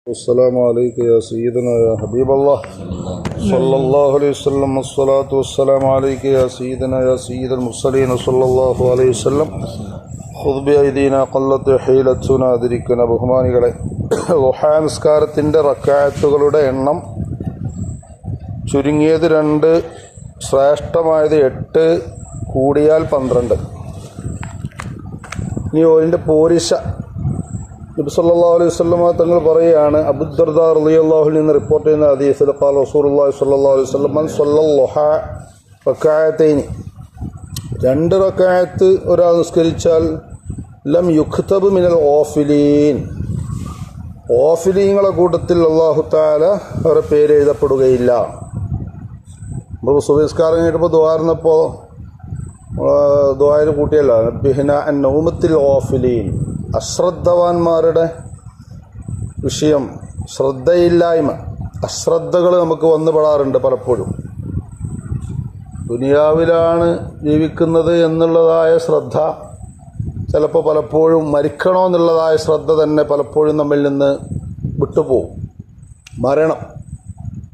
السلام عليك يا سيدنا يا حبيب الله صلى الله عليه وسلم والصلاة والسلام عليك يا سيدنا يا سيد المرسلين صلى الله عليه وسلم خذ بأيدينا قلت حيلتنا ذركنا ബഹുമാനികളെ ളുഹാ നിസ്കാരത്തിൻ്റെ റക്അത്തുകളുടെ എണ്ണം ചുരുങ്ങിയത് 2, ശ്രേഷ്ഠമായത് 8, കൂടിയാൽ 12. ഇനി ഓതിൻ്റെ പോരിശ നബി സല്ലല്ലാഹു അലൈഹി വസല്ലം തങ്ങൾ പറയുകയാണ്, അബൂദർദാ റളിയല്ലാഹു അൻഹു നിന്ന് റിപ്പോർട്ട് ചെയ്യുന്ന ഹദീസിൽ ഖാല റസൂലുള്ളാഹി സ്വല്ലല്ലാഹു അലൈഹി വസല്ലം മൻ സ്വല്ലൽ ളുഹാ റക്അതൈനി, 2 റക്അത്ത് ഒരാൾ നിസ്കരിച്ചാൽ ലം യുക്തബ് മിനൽ ഗാഫിലീൻ, ഗാഫിലീങ്ങളെ കൂട്ടത്തിൽ അല്ലാഹു തആല അവരുടെ പേര് എഴുതപ്പെടുകയില്ല. നമ്മൾ സുബഹി നിസ്കാരം കഴിഞ്ഞപ്പോൾ ദുആർന്നപ്പോൾ ദുആയിൽ കൂട്ടിയല്ല നബ്ബിഹ്ന അൻ നൗമത്തിൽ ഗാഫിലീൻ, അശ്രദ്ധവാന്മാരുടെ വിഷയം, ശ്രദ്ധയില്ലായ്മ, അശ്രദ്ധകൾ നമുക്ക് വന്നുപെടാറുണ്ട് പലപ്പോഴും. ദുനിയാവിലാണ് ജീവിക്കുന്നത് എന്നുള്ളതായ ശ്രദ്ധ ചിലപ്പോൾ പലപ്പോഴും മരിക്കണമെന്നുള്ളതായ ശ്രദ്ധ തന്നെ പലപ്പോഴും നമ്മിൽ നിന്ന് വിട്ടുപോകും. മരണം,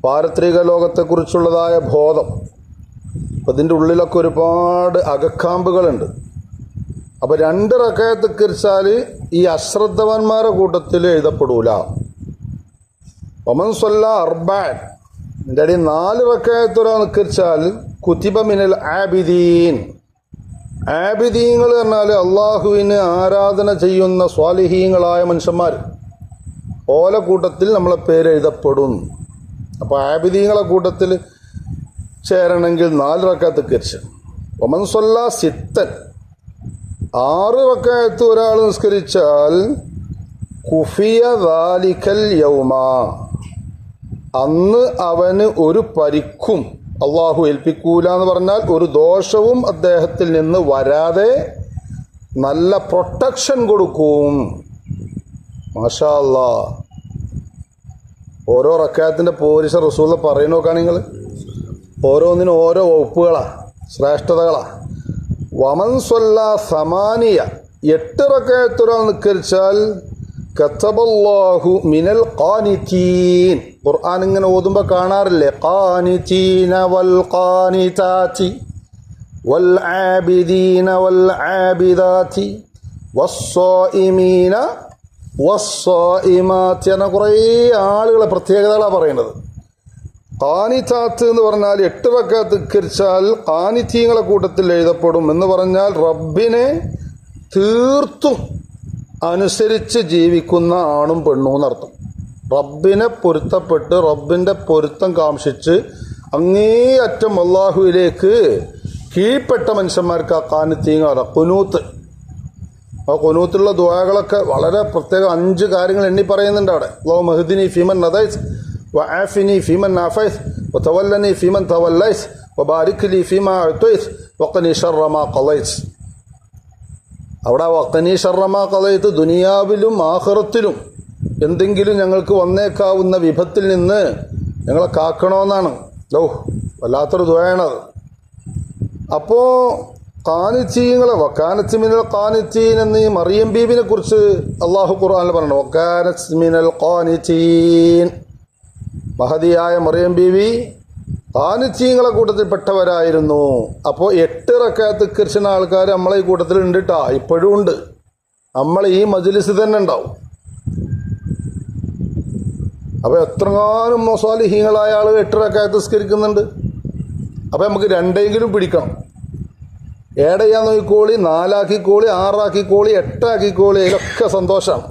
പാരത്രിക ലോകത്തെക്കുറിച്ചുള്ളതായ ബോധം, അപ്പം ഇതിൻ്റെ ഉള്ളിലൊക്കെ ഒരുപാട് അകക്കാമ്പുകളുണ്ട്. അപ്പോൾ 2 റക്അത്ത് നിസ്കരിച്ചാൽ ഈ അശ്രദ്ധവാന്മാരുടെ കൂട്ടത്തിൽ എഴുതപ്പെടൂല. ഒമൻ സ്വല്ല അർബഅൻ, ഇതിൻ്റെ അടി 4 റക്അത്ത് ഒരാൾ നിസ്കരിച്ചാൽ കുതിബ മിനൽ ആബിദീൻ, ആബിദീങ്ങൾ പറഞ്ഞാൽ അള്ളാഹുവിന് ആരാധന ചെയ്യുന്ന സ്വാലിഹീങ്ങളായ മനുഷ്യന്മാർ, ഓല കൂട്ടത്തിൽ നമ്മളെ പേര് എഴുതപ്പെടും. അപ്പോൾ ആബിദീങ്ങളെ കൂട്ടത്തിൽ ചേരണമെങ്കിൽ 4 റക്അത്ത് നിസ്കരിച്ച്. ഒമൻ സ്വല്ല സിത്തൻ, 6 റക്അത്ത് ഒരാൾ നിസ്കരിച്ചാൽ കുഫിയ ദാലിക്കൽ യൗമ, അന്ന് അവന് ഒരു പരിക്കും അള്ളാഹു ഏൽപ്പിക്കൂല എന്ന് പറഞ്ഞാൽ ഒരു ദോഷവും അദ്ദേഹത്തിൽ നിന്ന് വരാതെ നല്ല പ്രൊട്ടക്ഷൻ കൊടുക്കും. മാഷാ അല്ലാഹ്. ഓരോ റക്അത്തിന്റെ പോരിശ റസൂൽ പറയുന്ന നോക്കാണ് നിങ്ങൾ, ഓരോന്നിനും ഓരോ വകുപ്പുകളാണ്, ശ്രേഷ്ഠതകളാണ്. വമൻ സ്വല്ല സമാനിയ, 8 റക്അത്ത് ഒരാൾ നിസ്കരിച്ചാൽ കതബല്ലാഹു മിനൽ ഖാനിതീൻ, ഖുർആൻ ഇങ്ങനെ ഓതുമ്പോൾ കാണാറില്ലേ, ഖാനിതീന വൽ ഖാനിതാതി വൽ ആബിദീന വൽ ആബിദാതി വസ്സായിമീന വസ്സായിമാതി എന്ന കുറേ ആളുകളെ പ്രത്യേകതകളാണ് പറയുന്നത്. ഖാനിതാത്ത് എന്ന് പറഞ്ഞാൽ 8 റക്അത്ത് നിസ്കരിച്ചാൽ ഖാനിതീങ്ങളെ കൂട്ടത്തിൽ എഴുതപ്പെടും എന്ന് പറഞ്ഞാൽ റബ്ബിനെ തീർത്തും അനുസരിച്ച് ജീവിക്കുന്ന ആണും പെണ്ണും എന്നർത്ഥം. റബ്ബിനെ പൊരുത്തപ്പെട്ട് റബ്ബിൻ്റെ പൊരുത്തം കാംക്ഷിച്ച് അങ്ങേയറ്റം അള്ളാഹുവിലേക്ക് കീഴ്പ്പെട്ട മനുഷ്യന്മാർക്ക് ആ ഖാനിതീങ്ങളാണ് ഖുനൂത്ത്. ആ ഖുനൂത്തുള്ള ദുആകളൊക്കെ വളരെ പ്രത്യേകം 5 കാര്യങ്ങൾ എണ്ണി പറയുന്നുണ്ട് അവിടെ. അല്ലാഹു മഹ്ദിനി ഫീമൻ നദൈത് വആഫിനി ഫീമൻ ആഫൈത് വതവല്ലനി ഫീമൻ തവല്ലൈത് വബാരിക് ലി ഫീമാ അഅതൈത് വഖനി ശർറ മാ ഖളൈത്. അവിടെ വഖനി ശർറ മാ ഖളൈത്, ദുനിയാവിലും ആഖിറത്തിലും എന്തെങ്കിലും ഞങ്ങൾക്ക് വന്നേക്കാവുന്ന വിപത്തിൽ നിന്ന് ഞങ്ങളെ കാക്കണമെന്നാണ്. വല്ലാത്തൊരു ദുആയാണത്. അപ്പോൾ ഖാനിതീങ്ങളെ, വക്കാനത്ത് മിനൽ ഖാനിതീൻ എന്ന് ഈ മറിയം ബീബിനെ കുറിച്ച് അള്ളാഹു ഖുർആനിൽ പറഞ്ഞു, വക്കാനത്ത് മിനൽ ഖാനിതീൻ, മഹദിയായ മറിയം ബീവി ഖാനിതീങ്ങളെ കൂട്ടത്തിൽപ്പെട്ടവരായിരുന്നു. അപ്പോൾ 8 റക്അത്ത് നിസ്കരിച്ച ആൾക്കാർ നമ്മളെ ഈ കൂട്ടത്തിൽ ഉണ്ട് കേട്ടോ, ഇപ്പോഴും ഉണ്ട്. നമ്മൾ ഈ മജ്ലിസിൽ തന്നെ ഉണ്ടാവും. അപ്പോൾ എത്രങ്ങാനും സ്വാലിഹീങ്ങളായ ആളുകൾ 8 റക്അത്ത് നിസ്കരിക്കുന്നുണ്ട്. അപ്പോൾ നമുക്ക് 2 പിടിക്കണം. 7 ചെയ്യാൻ നോക്കിക്കോളി, 4 ആക്കിക്കോളി, 6 ആക്കിക്കോളി, 8 ആക്കിക്കോളി, ഇതിലൊക്കെ സന്തോഷമാണ്.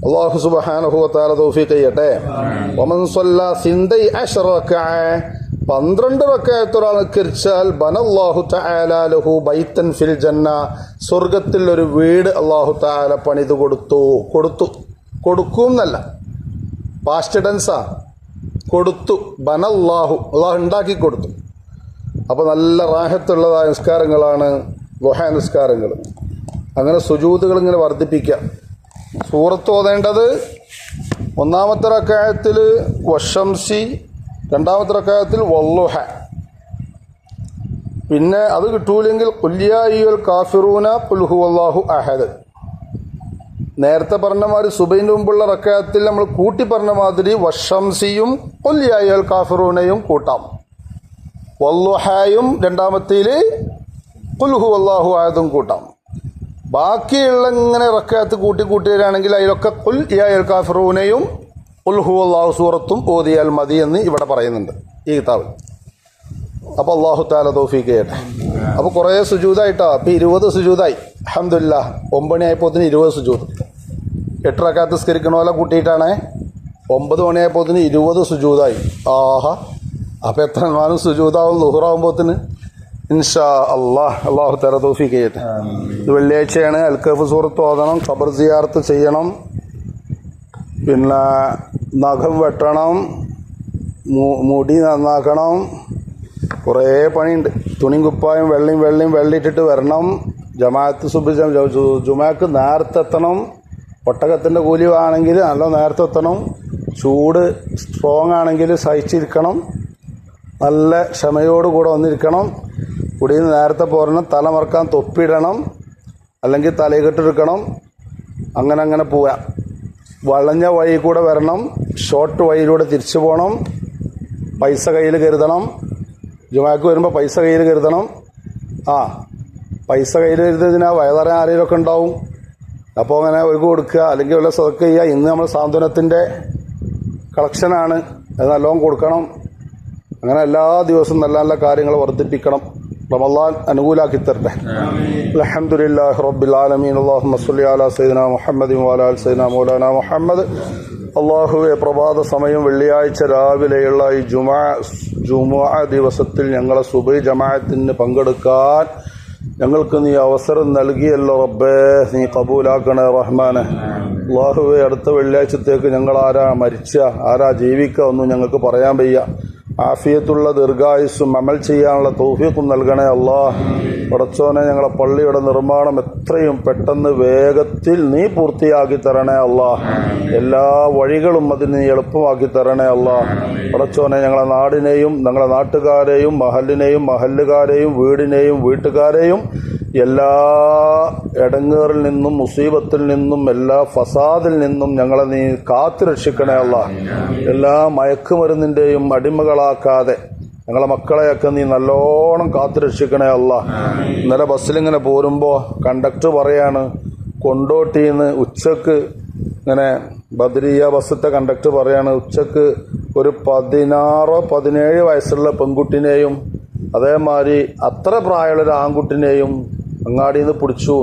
അല്ലാഹു സുബ്ഹാനഹു വ തആല തൗഫീഖ് ചെയ്യട്ടെ. വമൻ സ്വല്ല 12 റക്അ, 12 റക്അത്ത് ഒരാൾ നിസ്കരിച്ചാൽ ബനല്ലാഹു തആല ലഹു ബൈതൻ ഫിൽ ജന്ന, സ്വർഗത്തിൽ ഒരു വീട് അല്ലാഹു തആല പണിത് കൊടുക്കും എന്നല്ല, പാസ്റ്റ് ടെൻസാ, കൊടുത്തു. ബനല്ലാഹു, അല്ലാഹു ഉണ്ടാക്കി കൊടുത്തു. അപ്പോൾ നല്ല റാഹത്തുള്ളതായ നിസ്കാരങ്ങളാണ് ളുഹാ നിസ്കാരങ്ങൾ. അങ്ങനെ സുജൂദുകൾ ഇങ്ങനെ വർദ്ധിപ്പിക്കാം. സൂറത്ത് ഓതേണ്ടത് 1-ാമത്തെ റക്അത്തിൽ വശംസി, 2-ാമത്തെ റക്അത്തിൽ വല്ലുഹ. പിന്നെ അത് കിട്ടൂലെങ്കിൽ ഖുൽ യാ അയ്യുൽ കാഫിറൂന ഖുൽ ഹുവല്ലാഹു അഹദ്. നേരത്തെ പറഞ്ഞ മാതിരി സുബൈൻ്റെ മുമ്പുള്ള റക്അത്തിൽ നമ്മൾ കൂട്ടി പറഞ്ഞ മാതിരി വശംസിയും ഖുൽ യാ അയ്യുഹൽ കാഫിറൂനയും കൂട്ടാം. വല്ലുഹായും രണ്ടാമത്തേൽ ഖുൽ ഹുവല്ലാഹു അഹദും കൂട്ടാം. ബാക്കിയുള്ള ഇങ്ങനെ റക്അത്ത് കൂട്ടി വരികയാണെങ്കിൽ അതിലൊക്കെ ഖുൽ യാ അയ്യുഹൽ കാഫിറൂനയും ഖുൽ ഹുവല്ലാഹു സൂറത്തും ഓതിയാൽ മതി എന്ന് ഇവിടെ പറയുന്നുണ്ട് ഈ കിതാബിൽ. അപ്പോൾ അല്ലാഹു തആല തൗഫീഖ് ചെയ്യട്ടെ. അപ്പോൾ കുറേ സുജൂദായിട്ടാ. അപ്പോൾ 20 സുജൂദായി. അൽഹംദുലില്ലാഹ്. 9 മണിയായപ്പോത്തിന് 20 സുജൂദ്. 8 റക്അത്ത് നിസ്കരിക്കണ പോലെ കൂട്ടിയിട്ടാണ്. 9 മണിയായപ്പോത്തിന് 20 സുജൂദായി. ആഹാ, അപ്പോൾ എത്ര നാളും സുജൂദാവും ളുഹറാവുമ്പോത്തിന് ഇൻഷാ അല്ലാഹ്. അല്ലാഹു തആല തൗഫീഖ് ചെയ്യട്ടെ. ഇത് വെള്ളിയാഴ്ചയാണ്. അൽ കഹ്ഫ് സൂറത്ത് ഓതണം, ഖബർ സിയാറത്ത് ചെയ്യണം, പിന്നെ നഖം വെട്ടണം, മുടി നന്നാക്കണം, കുറേ പണിയുണ്ട്. തുണിയും കുപ്പായും വെള്ളിയും വെള്ളിയിട്ടിട്ട് വരണം. ജമാഅത്ത് ജുമാക്ക് നേരത്തെ എത്തണം. ഒട്ടകത്തിൻ്റെ കൂലി ആണെങ്കിൽ നല്ല നേരത്തെ എത്തണം. ചൂട് സ്ട്രോങ് ആണെങ്കിൽ സഹിച്ചിരിക്കണം. നല്ല ക്ഷമയോടുകൂടെ വന്നിരിക്കണം. കുടിയിൽ നിന്ന് നേരത്തെ പോരണം. തലമറക്കാൻ തൊപ്പിയിടണം, അല്ലെങ്കിൽ തലയിക്കെട്ടെടുക്കണം. അങ്ങനെ പോവാം. വളഞ്ഞ വഴി കൂടെ വരണം, ഷോർട്ട് വഴിയിലൂടെ തിരിച്ചു പോകണം. പൈസ കയ്യിൽ കരുതണം. ജുമാക്ക് വരുമ്പോൾ പൈസ കയ്യിൽ കരുതണം. പൈസ കയ്യിൽ കരുതുന്നതിനാ വയറിറങ്ങാൻ ആരെങ്കിലുമൊക്കെ ഉണ്ടാവും. അപ്പോൾ അങ്ങനെ ഒരു കൊടുക്കുക, അല്ലെങ്കിൽ വല്ല സദക്ക ചെയ്യുക. ഇന്ന് നമ്മൾ സാന്ത്വനത്തിൻ്റെ കളക്ഷനാണ്, അത് നല്ലോണം കൊടുക്കണം. അങ്ങനെ എല്ലാ ദിവസവും നല്ല നല്ല കാര്യങ്ങൾ വർദ്ധിപ്പിക്കണം. റമളാൻ അനുകൂലാക്കി തരട്ടെ. അൽഹംദുലില്ലാഹി റബ്ബിൽ ആലമീൻ. അല്ലാഹുമ്മ സ്വല്ലി അലാ സയ്യിദിനാ മുഹമ്മദിൻ വഅലാ ആലി സയ്യിദിനാ മൗലാനാ മുഹമ്മദ്. അല്ലാഹുവേ, പ്രഭാത സമയം വെള്ളിയാഴ്ച രാവിലെയുള്ള ഈ ജുമുഅ ദിവസത്തിൽ ഞങ്ങളെ സുബഹി ജമാഅത്തിന് പങ്കെടുക്കാൻ ഞങ്ങൾക്ക് നീ അവസരം നൽകിയല്ലോ റബ്ബേ, നീ കബൂലാക്കണേ റഹ്മാനെ. അല്ലാഹുവേ, അടുത്ത വെള്ളിയാഴ്ചത്തേക്ക് ഞങ്ങൾ ആരാ മരിച്ച ആരാ ജീവിക്കുക ഒന്നും ഞങ്ങൾക്ക് പറയാൻ വയ്യ. ആഫിയത്തുള്ള ദീർഘായുസ്സും അമൽ ചെയ്യാനുള്ള തൗഫീഖും നൽകണേ അല്ലാഹ്. പടച്ചോനെ, ഞങ്ങളെ പള്ളിയുടെ നിർമ്മാണം എത്രയും പെട്ടെന്ന് വേഗത്തിൽ നീ പൂർത്തിയാക്കി തരണേ അല്ലാഹ്. എല്ലാ വഴികളും അതിന് നീ എളുപ്പമാക്കി തരണേ അല്ലാഹ്. പടച്ചോനെ, ഞങ്ങളെ നാടിനെയും ഞങ്ങളെ നാട്ടുകാരെയും മഹലിനെയും മഹല്ലുകാരെയും വീടിനെയും വീട്ടുകാരെയും എല്ലാ ഇടങ്ങേറിൽ നിന്നും മുസീബത്തിൽ നിന്നും എല്ലാ ഫസാദിൽ നിന്നും ഞങ്ങളെ നീ കാത്തുരക്ഷിക്കണേ അല്ലാഹ്. എല്ലാ മയക്കുമരുന്നിൻ്റെയും അടിമകളാക്കാതെ ഞങ്ങളെ മക്കളെയൊക്കെ നീ നല്ലോണം കാത്തുരക്ഷിക്കണേ അല്ലാഹ്. ഇന്നലെ ബസ്സിലിങ്ങനെ പോരുമ്പോൾ കണ്ടക്ടർ പറയാണ്, കൊണ്ടോട്ടിന്ന് ഉച്ചക്ക് ഇങ്ങനെ ബദരിയ ബസ്സിത്തെ കണ്ടക്ടർ പറയാണ്, ഉച്ചക്ക് ഒരു 16-17 വയസ്സുള്ള പെൺകുട്ടിനെയും അതേമാതിരി അത്ര പ്രായമുള്ള ഒരു ആൺകുട്ടിനെയും അങ്ങാടിയിൽ നിന്ന് പിടിച്ചു.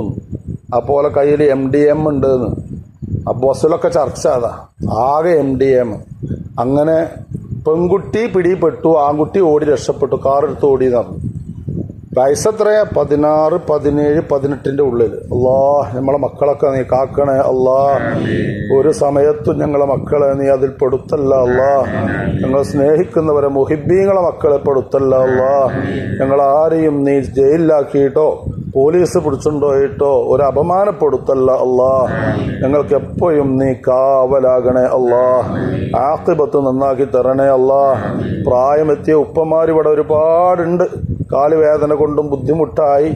അപ്പോലെ കയ്യിൽ MDM ഉണ്ടെന്ന്. ആ ബസ്സിലൊക്കെ ചർച്ച അതാ, ആകെ MDM. അങ്ങനെ പെൺകുട്ടി പിടിപ്പെട്ടു, ആൺകുട്ടി ഓടി രക്ഷപ്പെട്ടു, കാറെടുത്ത് ഓടി നടന്നു. വയസ്സെത്രയാ? 16, 17, 18 ഉള്ളിൽ. അല്ലാഹ്, നമ്മളെ മക്കളൊക്കെ നീ കാക്കണേ അല്ലാഹ്. ഒരു സമയത്തും ഞങ്ങളെ മക്കളെ നീ അതിൽ പെടുത്തല്ല അല്ലാഹ്. ഞങ്ങൾ സ്നേഹിക്കുന്നവരെ മുഹിബ്ബീങ്ങളെ മക്കളെ പെടുത്തല്ല അല്ലാഹ്. ഞങ്ങളാരെയും നീ ജയിലിലാക്കിയിട്ടോ പോലീസ് പിടിച്ചുകൊണ്ടുപോയിട്ടോ ഒരു അപമാനപ്പെടുത്തല്ല അല്ലാഹ്. ഞങ്ങൾക്ക് എപ്പോഴും നീ കാവലാകണേ അല്ലാഹ്. ആഖിബത്ത് നന്നാക്കി തരണേ അല്ലാഹ്. പ്രായമെത്തിയ ഉപ്പമാരിവിടെ ഒരുപാടുണ്ട്. കാലുവേദന കൊണ്ടും ബുദ്ധിമുട്ടായി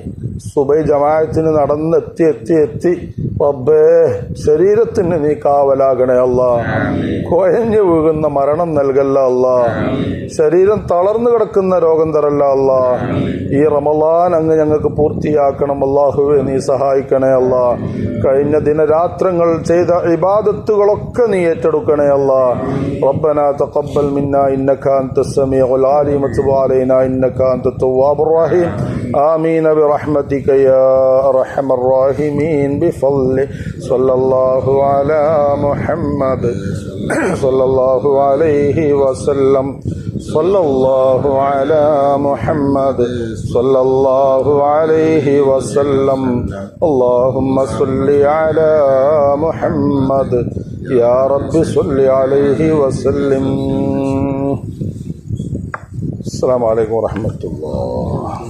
സുബഹി ജമാഅത്തിന് നടന്നെത്തി റബ്ബേ, ശരീരത്തിന് നീ കാവലാകണേ അല്ലാഹ്. കുഴഞ്ഞു വീഴുന്ന മരണം നൽകല്ല അല്ലാഹ്. ശരീരം തളർന്നു കിടക്കുന്ന രോഗം തരല്ല അല്ലാഹ്. ഈ റമളാൻ അങ്ങ് ഞങ്ങൾക്ക് പൂർത്തിയാക്കണം അല്ലാഹുവേ, നീ സഹായിക്കണേ അല്ലാഹ്. കഴിഞ്ഞ ദിനരാത്രങ്ങൾ ചെയ്ത ഇബാദത്തുകളൊക്കെ നീ ഏറ്റെടുക്കണേ അല്ലാഹ്. റബ്ബനാ തഖബ്ബൽ മിന്നാ ഇന്നക അൻതസ് സമീഉൽ അലീം വതുബ് അലൈനാ ഇന്നക അൻതത് തവ്വാബുർ റഹീം. ആമീൻ ബിറഹ്മതിക യാ അർഹമർ റഹീമീൻ ബിഫضل സല്ലല്ലാഹു അലാ മുഹമ്മദ് സല്ലല്ലാഹു അലൈഹി വസല്ലം. സല്ലല്ലാഹു അലാ മുഹമ്മദ് സല്ലല്ലാഹു അലൈഹി വസല്ലം. അല്ലാഹുമ്മ സ്വല്ലി അലാ മുഹമ്മദ് യാ റബ്ബി സ്വല്ലി അലൈഹി വസല്ലം. അസ്സലാമു അലൈക്കും വറഹ്മത്തുള്ളാഹി.